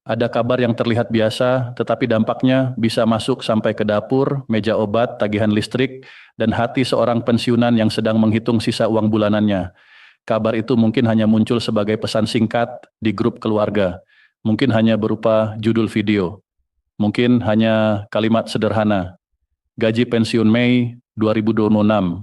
Ada kabar yang terlihat biasa, tetapi dampaknya bisa masuk sampai ke dapur, meja obat, tagihan listrik, dan hati seorang pensiunan yang sedang menghitung sisa uang bulanannya. Kabar itu mungkin hanya muncul sebagai pesan singkat di grup keluarga, mungkin hanya berupa judul video, mungkin hanya kalimat sederhana, gaji pensiun Mei 2026,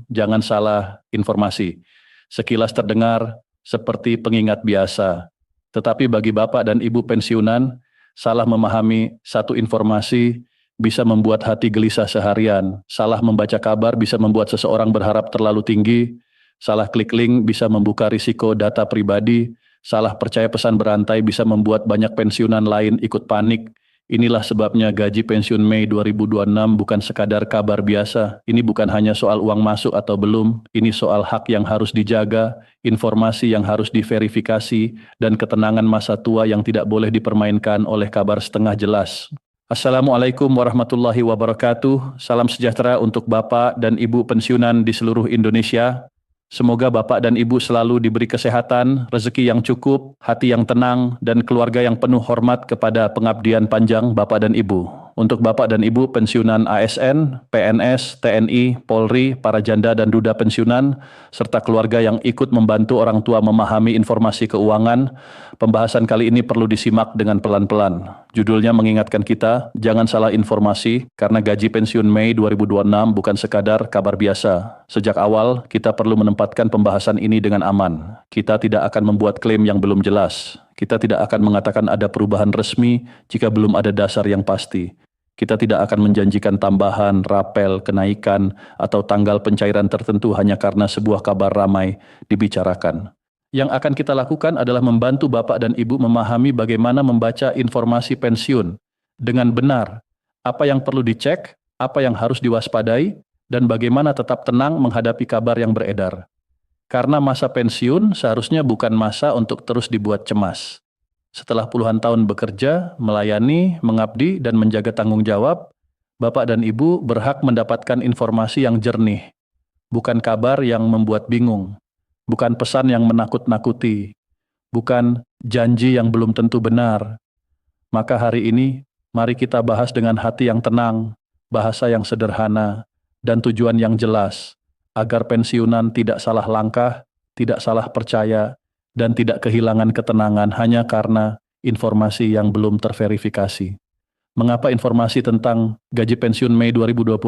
jangan salah informasi. Sekilas terdengar seperti pengingat biasa, tetapi bagi Bapak dan Ibu pensiunan, salah memahami satu informasi bisa membuat hati gelisah seharian. Salah membaca kabar bisa membuat seseorang berharap terlalu tinggi. Salah klik link bisa membuka risiko data pribadi. Salah percaya pesan berantai bisa membuat banyak pensiunan lain ikut panik. Inilah sebabnya gaji pensiun Mei 2026 bukan sekadar kabar biasa. Ini bukan hanya soal uang masuk atau belum, ini soal hak yang harus dijaga, informasi yang harus diverifikasi, dan ketenangan masa tua yang tidak boleh dipermainkan oleh kabar setengah jelas. Assalamualaikum warahmatullahi wabarakatuh. Salam sejahtera untuk Bapak dan Ibu pensiunan di seluruh Indonesia. Semoga Bapak dan Ibu selalu diberi kesehatan, rezeki yang cukup, hati yang tenang, dan keluarga yang penuh hormat kepada pengabdian panjang Bapak dan Ibu. Untuk Bapak dan Ibu pensiunan ASN, PNS, TNI, Polri, para janda dan duda pensiunan, serta keluarga yang ikut membantu orang tua memahami informasi keuangan, pembahasan kali ini perlu disimak dengan pelan-pelan. Judulnya mengingatkan kita, jangan salah informasi, karena gaji pensiun Mei 2026 bukan sekadar kabar biasa. Sejak awal, kita perlu menempatkan pembahasan ini dengan aman. Kita tidak akan membuat klaim yang belum jelas. Kita tidak akan mengatakan ada perubahan resmi jika belum ada dasar yang pasti. Kita tidak akan menjanjikan tambahan, rapel, kenaikan, atau tanggal pencairan tertentu hanya karena sebuah kabar ramai dibicarakan. Yang akan kita lakukan adalah membantu Bapak dan Ibu memahami bagaimana membaca informasi pensiun dengan benar, apa yang perlu dicek, apa yang harus diwaspadai, dan bagaimana tetap tenang menghadapi kabar yang beredar. Karena masa pensiun seharusnya bukan masa untuk terus dibuat cemas. Setelah puluhan tahun bekerja, melayani, mengabdi, dan menjaga tanggung jawab, Bapak dan Ibu berhak mendapatkan informasi yang jernih, bukan kabar yang membuat bingung, bukan pesan yang menakut-nakuti, bukan janji yang belum tentu benar. Maka hari ini, mari kita bahas dengan hati yang tenang, bahasa yang sederhana, dan tujuan yang jelas, agar pensiunan tidak salah langkah, tidak salah percaya, dan tidak kehilangan ketenangan hanya karena informasi yang belum terverifikasi. Mengapa informasi tentang gaji pensiun Mei 2026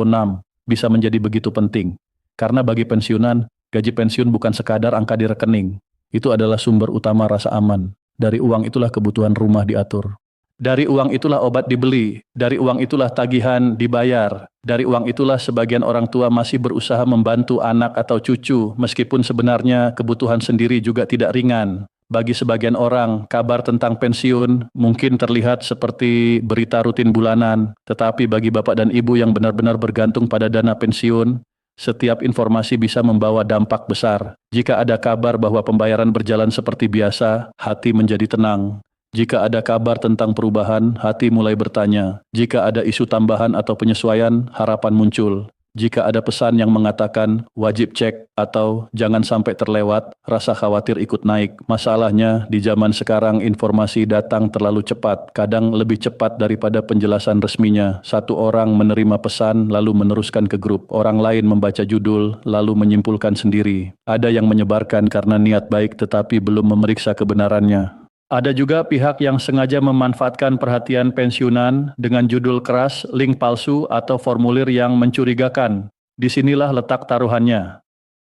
bisa menjadi begitu penting? Karena bagi pensiunan, gaji pensiun bukan sekadar angka di rekening. Itu adalah sumber utama rasa aman. Dari uang itulah kebutuhan rumah diatur. Dari uang itulah obat dibeli, dari uang itulah tagihan dibayar, dari uang itulah sebagian orang tua masih berusaha membantu anak atau cucu, meskipun sebenarnya kebutuhan sendiri juga tidak ringan. Bagi sebagian orang, kabar tentang pensiun mungkin terlihat seperti berita rutin bulanan, tetapi bagi Bapak dan Ibu yang benar-benar bergantung pada dana pensiun, setiap informasi bisa membawa dampak besar. Jika ada kabar bahwa pembayaran berjalan seperti biasa, hati menjadi tenang. Jika ada kabar tentang perubahan, hati mulai bertanya. Jika ada isu tambahan atau penyesuaian, harapan muncul. Jika ada pesan yang mengatakan wajib cek atau jangan sampai terlewat, rasa khawatir ikut naik. Masalahnya, di zaman sekarang informasi datang terlalu cepat, kadang lebih cepat daripada penjelasan resminya. Satu orang menerima pesan lalu meneruskan ke grup. Orang lain membaca judul lalu menyimpulkan sendiri. Ada yang menyebarkan karena niat baik tetapi belum memeriksa kebenarannya. Ada juga pihak yang sengaja memanfaatkan perhatian pensiunan dengan judul keras, link palsu, atau formulir yang mencurigakan. Disinilah letak taruhannya.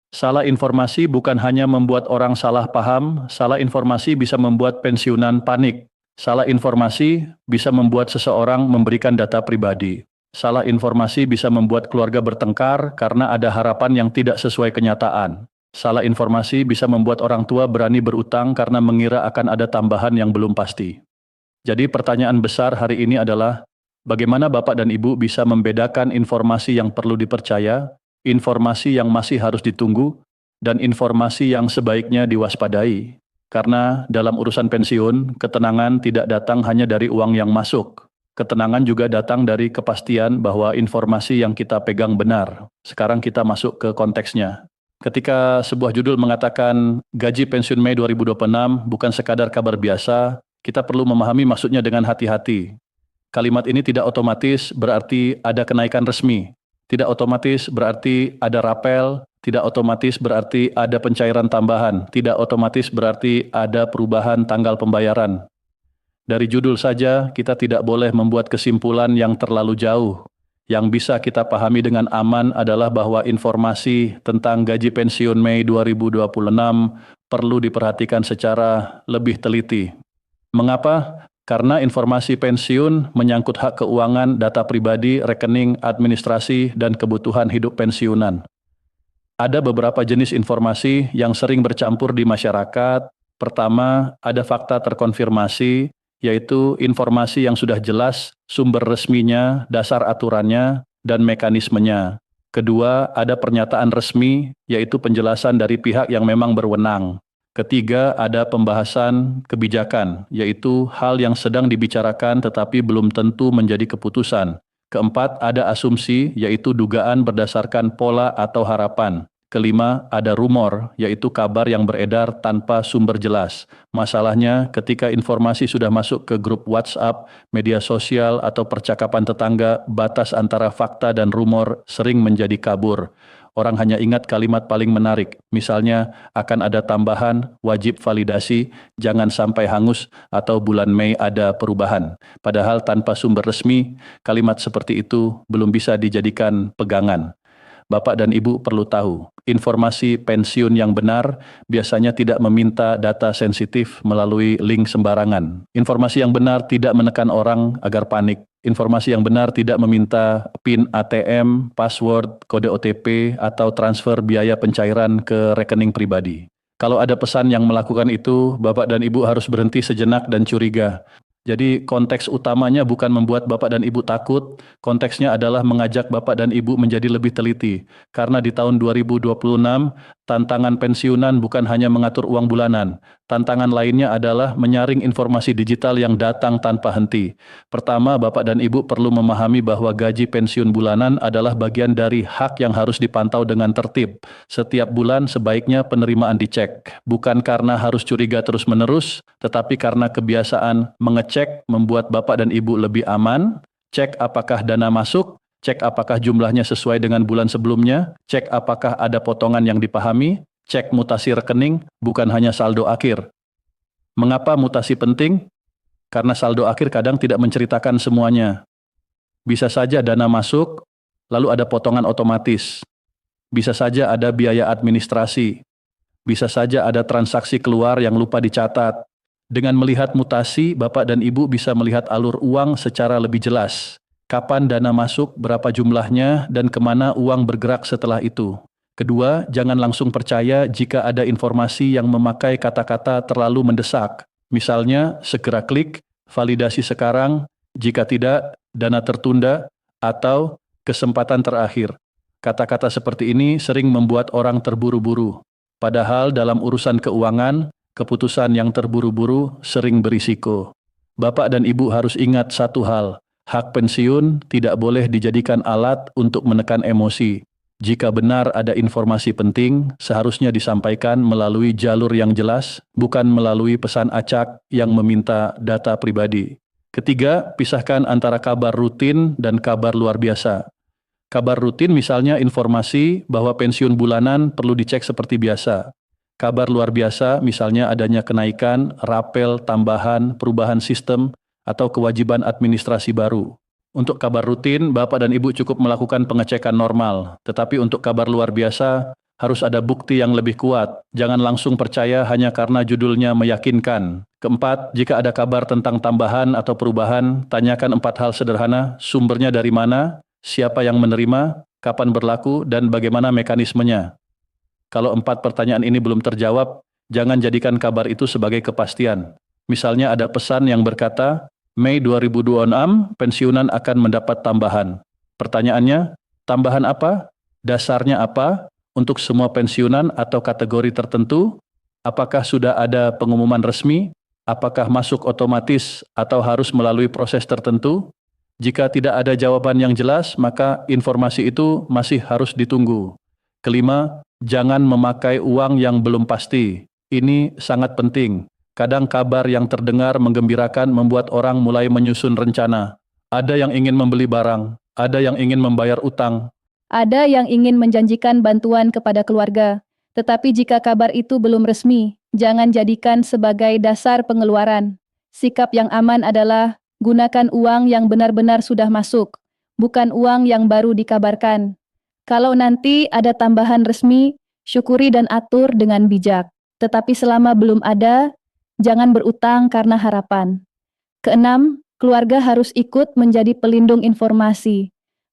Salah informasi bukan hanya membuat orang salah paham, salah informasi bisa membuat pensiunan panik. Salah informasi bisa membuat seseorang memberikan data pribadi. Salah informasi bisa membuat keluarga bertengkar karena ada harapan yang tidak sesuai kenyataan. Salah informasi bisa membuat orang tua berani berutang karena mengira akan ada tambahan yang belum pasti. Jadi pertanyaan besar hari ini adalah, bagaimana Bapak dan Ibu bisa membedakan informasi yang perlu dipercaya, informasi yang masih harus ditunggu, dan informasi yang sebaiknya diwaspadai? Karena dalam urusan pensiun, ketenangan tidak datang hanya dari uang yang masuk. Ketenangan juga datang dari kepastian bahwa informasi yang kita pegang benar. Sekarang kita masuk ke konteksnya. Ketika sebuah judul mengatakan gaji pensiun Mei 2026 bukan sekadar kabar biasa, Kita perlu memahami maksudnya dengan hati-hati. Kalimat ini tidak otomatis berarti ada kenaikan resmi. Tidak otomatis berarti ada rapel, tidak otomatis berarti ada pencairan tambahan, tidak otomatis berarti ada perubahan tanggal pembayaran. Dari judul saja, kita tidak boleh membuat kesimpulan yang terlalu jauh. Yang bisa kita pahami dengan aman adalah bahwa informasi tentang gaji pensiun Mei 2026 perlu diperhatikan secara lebih teliti. Mengapa? Karena informasi pensiun menyangkut hak keuangan, data pribadi, rekening, administrasi, dan kebutuhan hidup pensiunan. Ada beberapa jenis informasi yang sering bercampur di masyarakat. Pertama, ada fakta terkonfirmasi, yaitu informasi yang sudah jelas sumber resminya, dasar aturannya, dan mekanismenya. Kedua, ada pernyataan resmi, yaitu penjelasan dari pihak yang memang berwenang. Ketiga, ada pembahasan kebijakan, yaitu hal yang sedang dibicarakan tetapi belum tentu menjadi keputusan. Keempat, ada asumsi, yaitu dugaan berdasarkan pola atau harapan. Kelima, ada rumor, yaitu kabar yang beredar tanpa sumber jelas. Masalahnya, ketika informasi sudah masuk ke grup WhatsApp, media sosial, atau percakapan tetangga, batas antara fakta dan rumor sering menjadi kabur. Orang hanya ingat kalimat paling menarik, misalnya akan ada tambahan, wajib validasi, jangan sampai hangus, atau bulan Mei ada perubahan. Padahal tanpa sumber resmi, kalimat seperti itu belum bisa dijadikan pegangan. Bapak dan Ibu perlu tahu, informasi pensiun yang benar biasanya tidak meminta data sensitif melalui link sembarangan. Informasi yang benar tidak menekan orang agar panik. Informasi yang benar tidak meminta PIN ATM, password, kode OTP, atau transfer biaya pencairan ke rekening pribadi. Kalau ada pesan yang melakukan itu, Bapak dan Ibu harus berhenti sejenak dan curiga. Jadi konteks utamanya bukan membuat Bapak dan Ibu takut, konteksnya adalah mengajak Bapak dan Ibu menjadi lebih teliti. Karena di tahun 2026, tantangan pensiunan bukan hanya mengatur uang bulanan. Tantangan lainnya adalah menyaring informasi digital yang datang tanpa henti. Pertama, Bapak dan Ibu perlu memahami bahwa gaji pensiun bulanan adalah bagian dari hak yang harus dipantau dengan tertib. Setiap bulan sebaiknya penerimaan dicek, bukan karena harus curiga terus-menerus, tetapi karena kebiasaan mengecek membuat Bapak dan Ibu lebih aman. Cek apakah dana masuk, cek apakah jumlahnya sesuai dengan bulan sebelumnya, cek apakah ada potongan yang dipahami, cek mutasi rekening, bukan hanya saldo akhir. Mengapa mutasi penting? Karena saldo akhir kadang tidak menceritakan semuanya. Bisa saja dana masuk, lalu ada potongan otomatis. Bisa saja ada biaya administrasi. Bisa saja ada transaksi keluar yang lupa dicatat. Dengan melihat mutasi, Bapak dan Ibu bisa melihat alur uang secara lebih jelas. Kapan dana masuk, berapa jumlahnya, dan kemana uang bergerak setelah itu. Kedua, jangan langsung percaya jika ada informasi yang memakai kata-kata terlalu mendesak. Misalnya, segera klik, validasi sekarang, jika tidak, dana tertunda, atau kesempatan terakhir. Kata-kata seperti ini sering membuat orang terburu-buru. Padahal dalam urusan keuangan, keputusan yang terburu-buru sering berisiko. Bapak dan Ibu harus ingat satu hal, hak pensiun tidak boleh dijadikan alat untuk menekan emosi. Jika benar ada informasi penting, seharusnya disampaikan melalui jalur yang jelas, bukan melalui pesan acak yang meminta data pribadi. Ketiga, pisahkan antara kabar rutin dan kabar luar biasa. Kabar rutin misalnya informasi bahwa pensiun bulanan perlu dicek seperti biasa. Kabar luar biasa misalnya adanya kenaikan, rapel, tambahan, perubahan sistem, atau kewajiban administrasi baru. Untuk kabar rutin, Bapak dan Ibu cukup melakukan pengecekan normal. Tetapi untuk kabar luar biasa, harus ada bukti yang lebih kuat. Jangan langsung percaya hanya karena judulnya meyakinkan. Keempat, jika ada kabar tentang tambahan atau perubahan, tanyakan 4 hal sederhana, sumbernya dari mana, siapa yang menerima, kapan berlaku, dan bagaimana mekanismenya. Kalau 4 pertanyaan ini belum terjawab, jangan jadikan kabar itu sebagai kepastian. Misalnya ada pesan yang berkata, Mei 2026, pensiunan akan mendapat tambahan. Pertanyaannya, tambahan apa? Dasarnya apa? Untuk semua pensiunan atau kategori tertentu? Apakah sudah ada pengumuman resmi? Apakah masuk otomatis atau harus melalui proses tertentu? Jika tidak ada jawaban yang jelas, maka informasi itu masih harus ditunggu. Kelima, jangan memakai uang yang belum pasti. Ini sangat penting. Kadang kabar yang terdengar menggembirakan membuat orang mulai menyusun rencana. Ada yang ingin membeli barang, ada yang ingin membayar utang. Ada yang ingin menjanjikan bantuan kepada keluarga. Tetapi jika kabar itu belum resmi, jangan jadikan sebagai dasar pengeluaran. Sikap yang aman adalah gunakan uang yang benar-benar sudah masuk, bukan uang yang baru dikabarkan. Kalau nanti ada tambahan resmi, syukuri dan atur dengan bijak. Tetapi selama belum ada, jangan berutang karena harapan. Keenam, keluarga harus ikut menjadi pelindung informasi.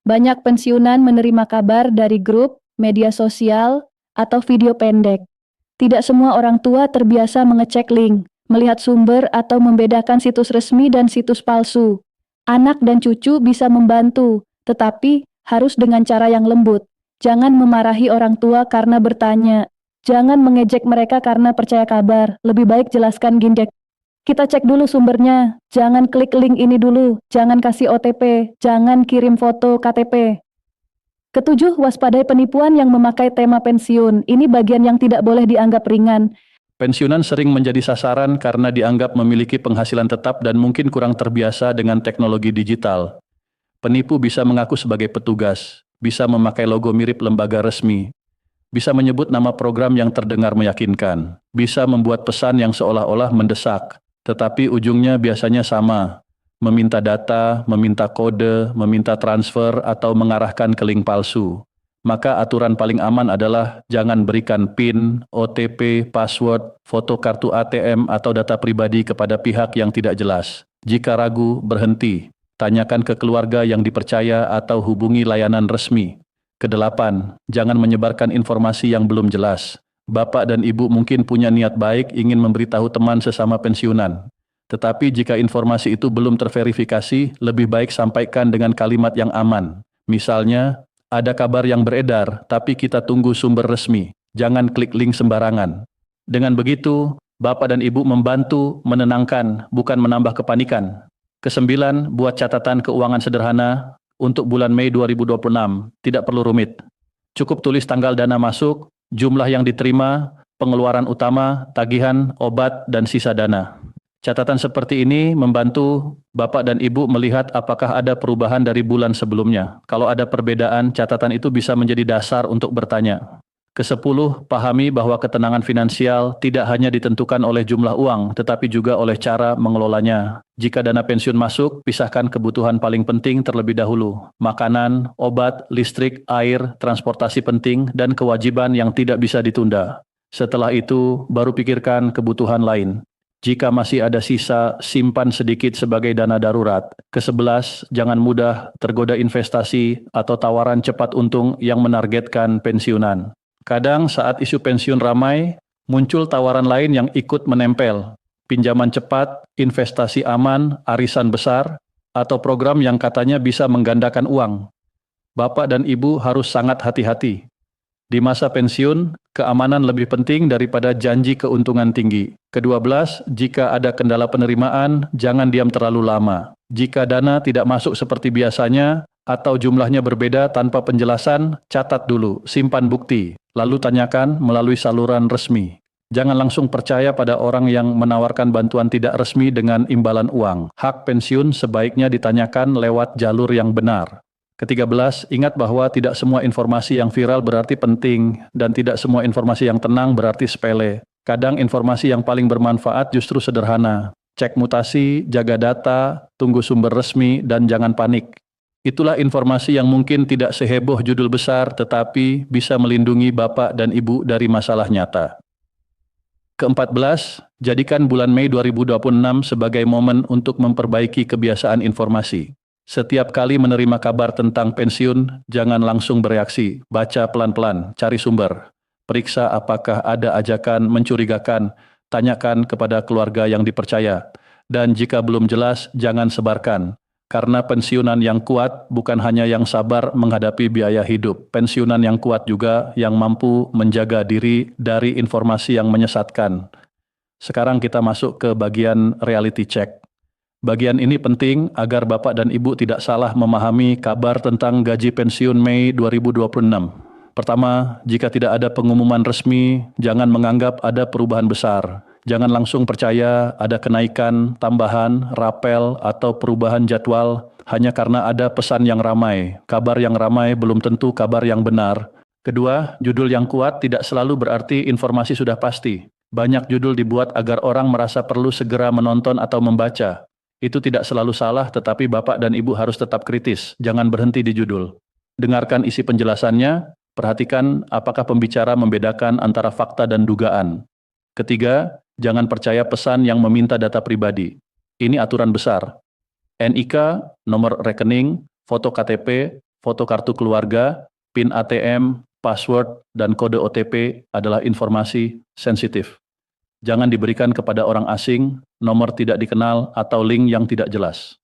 Banyak pensiunan menerima kabar dari grup, media sosial, atau video pendek. Tidak semua orang tua terbiasa mengecek link, melihat sumber atau membedakan situs resmi dan situs palsu. Anak dan cucu bisa membantu, tetapi harus dengan cara yang lembut. Jangan memarahi orang tua karena bertanya. Jangan mengejek mereka karena percaya kabar. Lebih baik jelaskan gini. Kita cek dulu sumbernya. Jangan klik link ini dulu. Jangan kasih OTP. Jangan kirim foto KTP. Ketujuh, waspadai penipuan yang memakai tema pensiun. Ini bagian yang tidak boleh dianggap ringan. Pensiunan sering menjadi sasaran karena dianggap memiliki penghasilan tetap dan mungkin kurang terbiasa dengan teknologi digital. Penipu bisa mengaku sebagai petugas, bisa memakai logo mirip lembaga resmi, bisa menyebut nama program yang terdengar meyakinkan, bisa membuat pesan yang seolah-olah mendesak, tetapi ujungnya biasanya sama, meminta data, meminta kode, meminta transfer, atau mengarahkan ke link palsu. Maka aturan paling aman adalah jangan berikan PIN, OTP, password, foto kartu ATM, atau data pribadi kepada pihak yang tidak jelas. Jika ragu, berhenti. Tanyakan ke keluarga yang dipercaya atau hubungi layanan resmi. Kedelapan, jangan menyebarkan informasi yang belum jelas. Bapak dan Ibu mungkin punya niat baik ingin memberitahu teman sesama pensiunan. Tetapi jika informasi itu belum terverifikasi, lebih baik sampaikan dengan kalimat yang aman. Misalnya, ada kabar yang beredar, tapi kita tunggu sumber resmi. Jangan klik link sembarangan. Dengan begitu, Bapak dan Ibu membantu, menenangkan, bukan menambah kepanikan. Kesembilan, buat catatan keuangan sederhana untuk bulan Mei 2026. Tidak perlu rumit. Cukup tulis tanggal dana masuk, jumlah yang diterima, pengeluaran utama, tagihan, obat, dan sisa dana. Catatan seperti ini membantu Bapak dan Ibu melihat apakah ada perubahan dari bulan sebelumnya. Kalau ada perbedaan, catatan itu bisa menjadi dasar untuk bertanya. Kesepuluh, pahami bahwa ketenangan finansial tidak hanya ditentukan oleh jumlah uang, tetapi juga oleh cara mengelolanya. Jika dana pensiun masuk, pisahkan kebutuhan paling penting terlebih dahulu. Makanan, obat, listrik, air, transportasi penting, dan kewajiban yang tidak bisa ditunda. Setelah itu, baru pikirkan kebutuhan lain. Jika masih ada sisa, simpan sedikit sebagai dana darurat. Kesebelas, jangan mudah tergoda investasi atau tawaran cepat untung yang menargetkan pensiunan. Kadang saat isu pensiun ramai, muncul tawaran lain yang ikut menempel. Pinjaman cepat, investasi aman, arisan besar, atau program yang katanya bisa menggandakan uang. Bapak dan Ibu harus sangat hati-hati. Di masa pensiun, keamanan lebih penting daripada janji keuntungan tinggi. Ke-12, jika ada kendala penerimaan, jangan diam terlalu lama. Jika dana tidak masuk seperti biasanya, atau jumlahnya berbeda tanpa penjelasan, catat dulu, simpan bukti, lalu tanyakan melalui saluran resmi. Jangan langsung percaya pada orang yang menawarkan bantuan tidak resmi dengan imbalan uang. Hak pensiun sebaiknya ditanyakan lewat jalur yang benar. Ke-13, ingat bahwa tidak semua informasi yang viral berarti penting, dan tidak semua informasi yang tenang berarti sepele. Kadang informasi yang paling bermanfaat justru sederhana. Cek mutasi, jaga data, tunggu sumber resmi, dan jangan panik. Itulah informasi yang mungkin tidak seheboh judul besar, tetapi bisa melindungi Bapak dan Ibu dari masalah nyata. Ke-14, jadikan bulan Mei 2026 sebagai momen untuk memperbaiki kebiasaan informasi. Setiap kali menerima kabar tentang pensiun, jangan langsung bereaksi. Baca pelan-pelan, cari sumber. Periksa apakah ada ajakan mencurigakan, tanyakan kepada keluarga yang dipercaya. Dan jika belum jelas, jangan sebarkan. Karena pensiunan yang kuat bukan hanya yang sabar menghadapi biaya hidup. Pensiunan yang kuat juga yang mampu menjaga diri dari informasi yang menyesatkan. Sekarang kita masuk ke bagian reality check. Bagian ini penting agar Bapak dan Ibu tidak salah memahami kabar tentang gaji pensiun Mei 2026. Pertama, jika tidak ada pengumuman resmi, jangan menganggap ada perubahan besar. Jangan langsung percaya ada kenaikan, tambahan, rapel, atau perubahan jadwal hanya karena ada pesan yang ramai. Kabar yang ramai belum tentu kabar yang benar. Kedua, judul yang kuat tidak selalu berarti informasi sudah pasti. Banyak judul dibuat agar orang merasa perlu segera menonton atau membaca. Itu tidak selalu salah, tetapi Bapak dan Ibu harus tetap kritis. Jangan berhenti di judul. Dengarkan isi penjelasannya, perhatikan apakah pembicara membedakan antara fakta dan dugaan. Ketiga, jangan percaya pesan yang meminta data pribadi. Ini aturan besar. NIK, nomor rekening, foto KTP, foto kartu keluarga, PIN ATM, password, dan kode OTP adalah informasi sensitif. Jangan diberikan kepada orang asing, nomor tidak dikenal, atau link yang tidak jelas.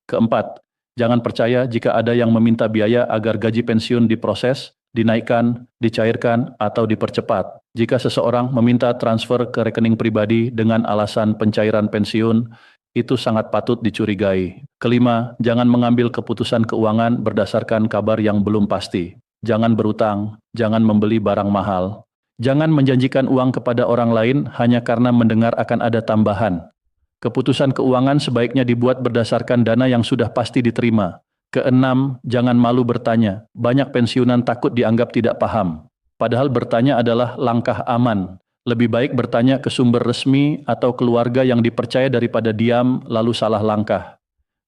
Keempat, jangan percaya jika ada yang meminta biaya agar gaji pensiun diproses, dinaikkan, dicairkan, atau dipercepat. Jika seseorang meminta transfer ke rekening pribadi dengan alasan pencairan pensiun, itu sangat patut dicurigai. Kelima, jangan mengambil keputusan keuangan berdasarkan kabar yang belum pasti. Jangan berutang, jangan membeli barang mahal. Jangan menjanjikan uang kepada orang lain hanya karena mendengar akan ada tambahan. Keputusan keuangan sebaiknya dibuat berdasarkan dana yang sudah pasti diterima. Keenam, jangan malu bertanya. Banyak pensiunan takut dianggap tidak paham. Padahal bertanya adalah langkah aman. Lebih baik bertanya ke sumber resmi atau keluarga yang dipercaya daripada diam lalu salah langkah.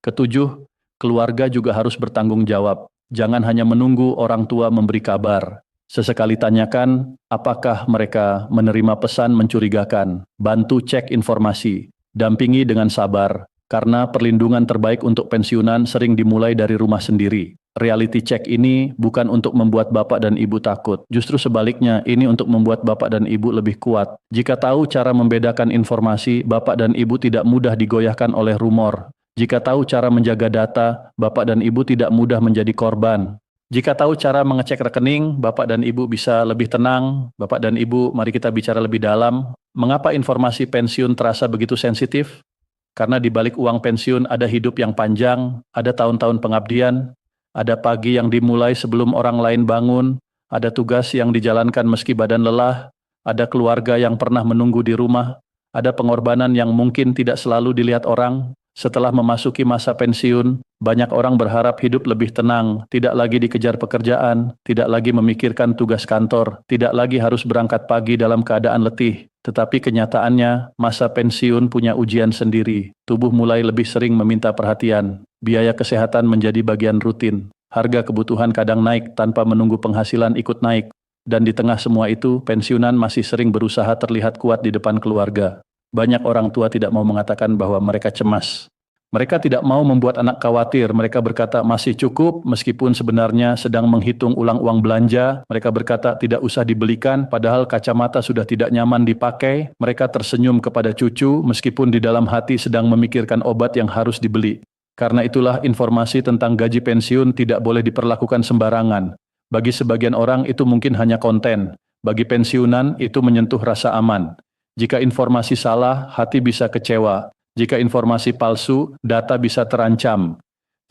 Ketujuh, keluarga juga harus bertanggung jawab. Jangan hanya menunggu orang tua memberi kabar. Sesekali tanyakan apakah mereka menerima pesan mencurigakan. Bantu cek informasi. Dampingi dengan sabar. Karena perlindungan terbaik untuk pensiunan sering dimulai dari rumah sendiri. Reality check ini bukan untuk membuat Bapak dan Ibu takut. Justru sebaliknya, ini untuk membuat Bapak dan Ibu lebih kuat. Jika tahu cara membedakan informasi, Bapak dan Ibu tidak mudah digoyahkan oleh rumor. Jika tahu cara menjaga data, Bapak dan Ibu tidak mudah menjadi korban. Jika tahu cara mengecek rekening, Bapak dan Ibu bisa lebih tenang. Bapak dan Ibu, mari kita bicara lebih dalam. Mengapa informasi pensiun terasa begitu sensitif? Karena di balik uang pensiun ada hidup yang panjang, ada tahun-tahun pengabdian, ada pagi yang dimulai sebelum orang lain bangun, ada tugas yang dijalankan meski badan lelah, ada keluarga yang pernah menunggu di rumah, ada pengorbanan yang mungkin tidak selalu dilihat orang. Setelah memasuki masa pensiun, banyak orang berharap hidup lebih tenang, tidak lagi dikejar pekerjaan, tidak lagi memikirkan tugas kantor, tidak lagi harus berangkat pagi dalam keadaan letih. Tetapi kenyataannya, masa pensiun punya ujian sendiri. Tubuh mulai lebih sering meminta perhatian. Biaya kesehatan menjadi bagian rutin. Harga kebutuhan kadang naik tanpa menunggu penghasilan ikut naik. Dan di tengah semua itu, pensiunan masih sering berusaha terlihat kuat di depan keluarga. Banyak orang tua tidak mau mengatakan bahwa mereka cemas. Mereka tidak mau membuat anak khawatir. Mereka berkata masih cukup meskipun sebenarnya sedang menghitung ulang uang belanja. Mereka berkata tidak usah dibelikan padahal kacamata sudah tidak nyaman dipakai. Mereka tersenyum kepada cucu meskipun di dalam hati sedang memikirkan obat yang harus dibeli. Karena itulah informasi tentang gaji pensiun tidak boleh diperlakukan sembarangan. Bagi sebagian orang itu mungkin hanya konten. Bagi pensiunan itu menyentuh rasa aman. Jika informasi salah, hati bisa kecewa. Jika informasi palsu, data bisa terancam.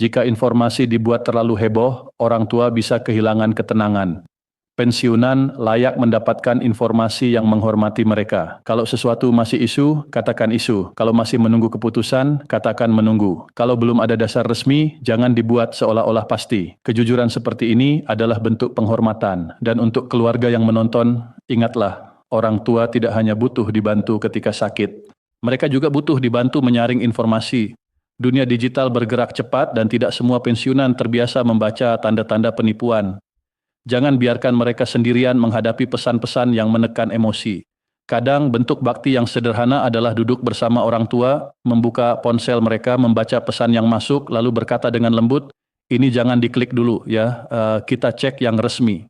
Jika informasi dibuat terlalu heboh, orang tua bisa kehilangan ketenangan. Pensiunan layak mendapatkan informasi yang menghormati mereka. Kalau sesuatu masih isu, katakan isu. Kalau masih menunggu keputusan, katakan menunggu. Kalau belum ada dasar resmi, jangan dibuat seolah-olah pasti. Kejujuran seperti ini adalah bentuk penghormatan. Dan untuk keluarga yang menonton, ingatlah, orang tua tidak hanya butuh dibantu ketika sakit. Mereka juga butuh dibantu menyaring informasi. Dunia digital bergerak cepat dan tidak semua pensiunan terbiasa membaca tanda-tanda penipuan. Jangan biarkan mereka sendirian menghadapi pesan-pesan yang menekan emosi. Kadang bentuk bakti yang sederhana adalah duduk bersama orang tua, membuka ponsel mereka, membaca pesan yang masuk, lalu berkata dengan lembut, ini jangan diklik dulu ya, kita cek yang resmi.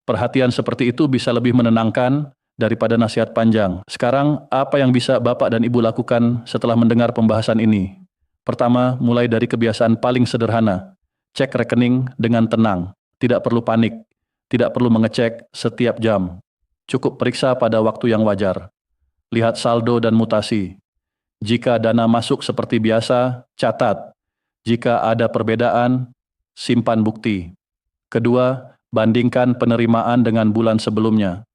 Perhatian seperti itu bisa lebih menenangkan daripada nasihat panjang. Sekarang, apa yang bisa Bapak dan Ibu lakukan setelah mendengar pembahasan ini? Pertama, mulai dari kebiasaan paling sederhana. Cek rekening dengan tenang. Tidak perlu panik. Tidak perlu mengecek setiap jam. Cukup periksa pada waktu yang wajar. Lihat saldo dan mutasi. Jika dana masuk seperti biasa, catat. Jika ada perbedaan, simpan bukti. Kedua, bandingkan penerimaan dengan bulan sebelumnya.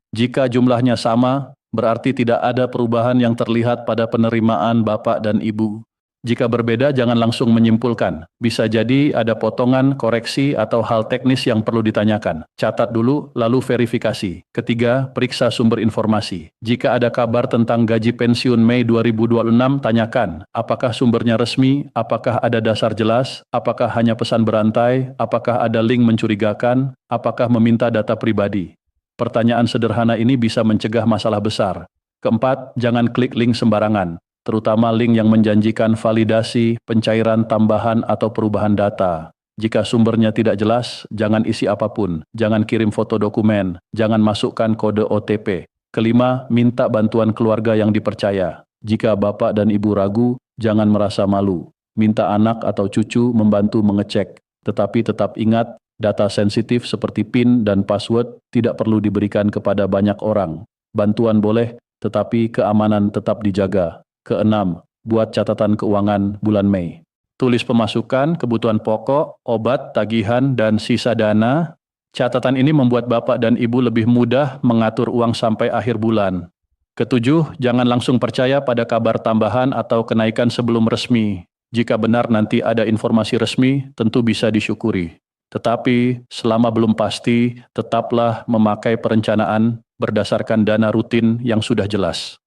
Jika jumlahnya sama, berarti tidak ada perubahan yang terlihat pada penerimaan Bapak dan Ibu. Jika berbeda, jangan langsung menyimpulkan. Bisa jadi ada potongan, koreksi, atau hal teknis yang perlu ditanyakan. Catat dulu, lalu verifikasi. Ketiga, periksa sumber informasi. Jika ada kabar tentang gaji pensiun Mei 2026, tanyakan, apakah sumbernya resmi, apakah ada dasar jelas, apakah hanya pesan berantai, apakah ada link mencurigakan, apakah meminta data pribadi. Pertanyaan sederhana ini bisa mencegah masalah besar. Keempat, jangan klik link sembarangan, terutama link yang menjanjikan validasi, pencairan tambahan atau perubahan data. Jika sumbernya tidak jelas, jangan isi apapun, jangan kirim foto dokumen, jangan masukkan kode OTP. Kelima, minta bantuan keluarga yang dipercaya. Jika Bapak dan Ibu ragu, jangan merasa malu. Minta anak atau cucu membantu mengecek, tetapi tetap ingat, data sensitif seperti PIN dan password tidak perlu diberikan kepada banyak orang. Bantuan boleh, tetapi keamanan tetap dijaga. Keenam, buat catatan keuangan bulan Mei. Tulis pemasukan, kebutuhan pokok, obat, tagihan, dan sisa dana. Catatan ini membuat Bapak dan Ibu lebih mudah mengatur uang sampai akhir bulan. Ketujuh, jangan langsung percaya pada kabar tambahan atau kenaikan sebelum resmi. Jika benar nanti ada informasi resmi, tentu bisa disyukuri. Tetapi, selama belum pasti, tetaplah memakai perencanaan berdasarkan dana rutin yang sudah jelas.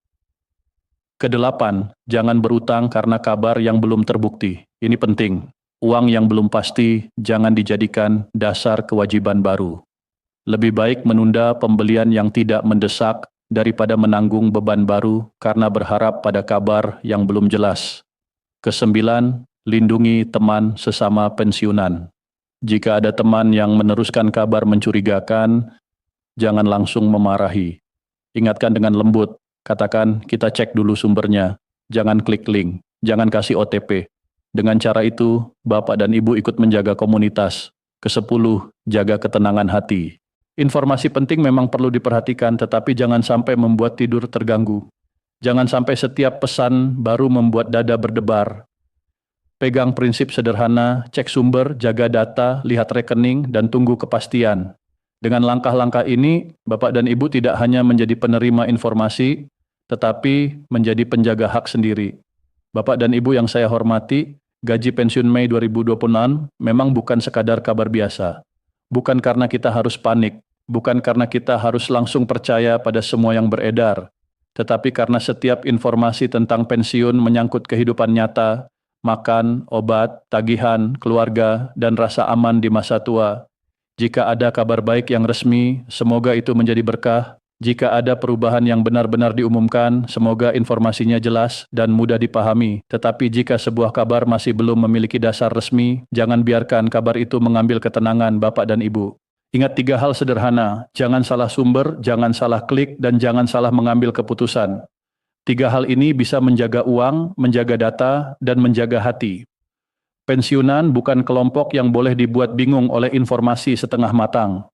Kedelapan, jangan berutang karena kabar yang belum terbukti. Ini penting. Uang yang belum pasti jangan dijadikan dasar kewajiban baru. Lebih baik menunda pembelian yang tidak mendesak daripada menanggung beban baru karena berharap pada kabar yang belum jelas. Kesembilan, lindungi teman sesama pensiunan. Jika ada teman yang meneruskan kabar mencurigakan, jangan langsung memarahi. Ingatkan dengan lembut. Katakan, kita cek dulu sumbernya, jangan klik link, jangan kasih OTP. Dengan cara itu, Bapak dan Ibu ikut menjaga komunitas. Kesepuluh, jaga ketenangan hati. Informasi penting memang perlu diperhatikan, tetapi jangan sampai membuat tidur terganggu. Jangan sampai setiap pesan baru membuat dada berdebar. Pegang prinsip sederhana, cek sumber, jaga data, lihat rekening, dan tunggu kepastian. Dengan langkah-langkah ini, Bapak dan Ibu tidak hanya menjadi penerima informasi, tetapi menjadi penjaga hak sendiri. Bapak dan Ibu yang saya hormati, gaji pensiun Mei 2026 memang bukan sekadar kabar biasa. Bukan karena kita harus panik, bukan karena kita harus langsung percaya pada semua yang beredar, tetapi karena setiap informasi tentang pensiun menyangkut kehidupan nyata, makan, obat, tagihan, keluarga, dan rasa aman di masa tua. Jika ada kabar baik yang resmi, semoga itu menjadi berkah. Jika ada perubahan yang benar-benar diumumkan, semoga informasinya jelas dan mudah dipahami. Tetapi jika sebuah kabar masih belum memiliki dasar resmi, jangan biarkan kabar itu mengambil ketenangan Bapak dan Ibu. Ingat 3 hal sederhana, jangan salah sumber, jangan salah klik, dan jangan salah mengambil keputusan. 3 hal ini bisa menjaga uang, menjaga data, dan menjaga hati. Pensiunan bukan kelompok yang boleh dibuat bingung oleh informasi setengah matang.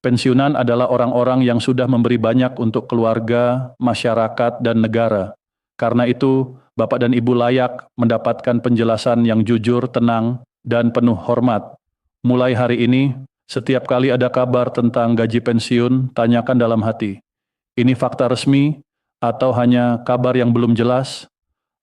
Pensiunan adalah orang-orang yang sudah memberi banyak untuk keluarga, masyarakat, dan negara. Karena itu, Bapak dan Ibu layak mendapatkan penjelasan yang jujur, tenang, dan penuh hormat. Mulai hari ini, setiap kali ada kabar tentang gaji pensiun, tanyakan dalam hati. Ini fakta resmi atau hanya kabar yang belum jelas?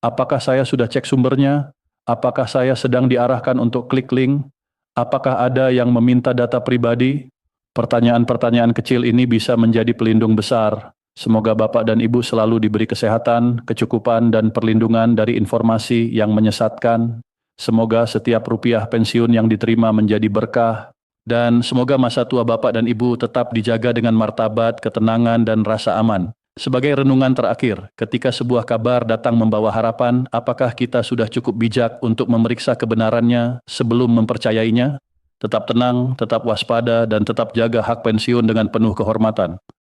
Apakah saya sudah cek sumbernya? Apakah saya sedang diarahkan untuk klik link? Apakah ada yang meminta data pribadi? Pertanyaan-pertanyaan kecil ini bisa menjadi pelindung besar. Semoga Bapak dan Ibu selalu diberi kesehatan, kecukupan, dan perlindungan dari informasi yang menyesatkan. Semoga setiap rupiah pensiun yang diterima menjadi berkah. Dan semoga masa tua Bapak dan Ibu tetap dijaga dengan martabat, ketenangan, dan rasa aman. Sebagai renungan terakhir, ketika sebuah kabar datang membawa harapan, apakah kita sudah cukup bijak untuk memeriksa kebenarannya sebelum mempercayainya? Tetap tenang, tetap waspada, dan tetap jaga hak pensiun dengan penuh kehormatan.